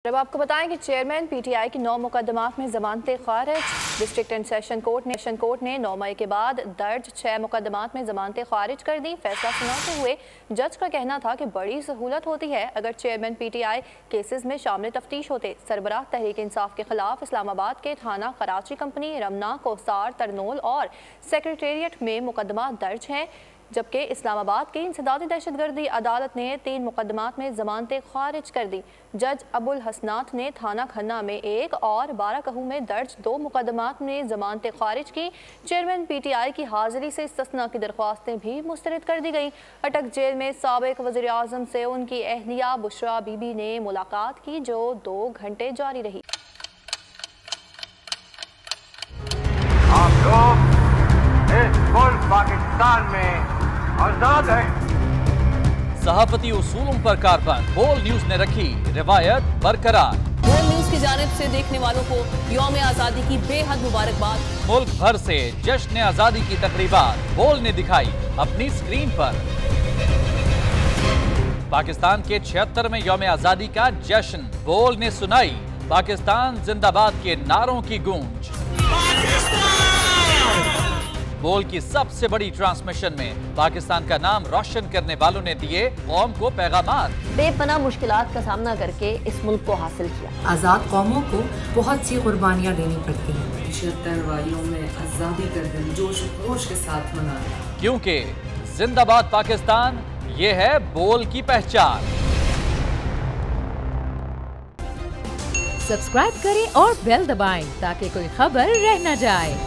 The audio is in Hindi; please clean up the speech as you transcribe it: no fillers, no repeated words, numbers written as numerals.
अब आपको बताएं कि चेयरमैन पीटीआई की 9 मुकदमात में जमानतें खारिज। डिस्ट्रिक्ट एंड सेशन कोर्ट ने 9 मई के बाद दर्ज 6 मुकदमात में जमानतें खारिज कर दी। फैसला सुनाते हुए जज का कहना था कि बड़ी सहूलत होती है अगर चेयरमैन पीटीआई केसेस में शामिल तफ्तीश होते। सरबराह तहरीक इंसाफ के खिलाफ इस्लामाबाद के थाना कराची कंपनी, रमना, कोसार, तरनोल और सेक्रेटेरिएट में मुकदमा दर्ज हैं, जबकि इस्लामाबाद की इंसदादी दहशतगर्दी अदालत ने 3 मुकदमात में जमानतें खारिज कर दी। जज अबुल हसनात ने थाना खन्ना में 1 और बाराकहू में दर्ज 2 मुकदमात में जमानतें खारिज की। चेयरमैन पीटीआई की हाजिरी से इस्तस्ना की दरख्वास्तें भी मुस्तरद कर दी गई। अटक जेल में साबिक वज़ीर आज़म से उनकी अहलिया बुशरा बीबी ने मुलाकात की, जो 2 घंटे जारी रही। आप लोग इस मुल्क पाकिस्तान में आजाद है। सहाफती उसूलों पर कारबंद बोल न्यूज ने रखी रिवायत बरकरार। बोल न्यूज की जानिब से देखने वालों को यौम आजादी की बेहद मुबारकबाद। मुल्क भर से जश्न आजादी की तकरीबात बोल ने दिखाई अपनी स्क्रीन पर। पाकिस्तान के 76वें यौम आजादी का जश्न बोल ने सुनाई पाकिस्तान जिंदाबाद के नारों की गूंज। बोल की सबसे बड़ी ट्रांसमिशन में पाकिस्तान का नाम रोशन करने वालों ने दिए कौम को पैगामात। बेपनाह मुश्किलात का सामना करके इस मुल्क को हासिल किया। आज़ाद कौमों को बहुत सी कुर्बानियाँ देनी पड़ती हैं। 76 वारियों में आज़ादी का दिन जोश खरोश के साथ मना, क्योंकि जिंदाबाद पाकिस्तान ये है बोल की पहचान। सब्सक्राइब करें और बेल दबाएं ताकि कोई खबर रह न जाए।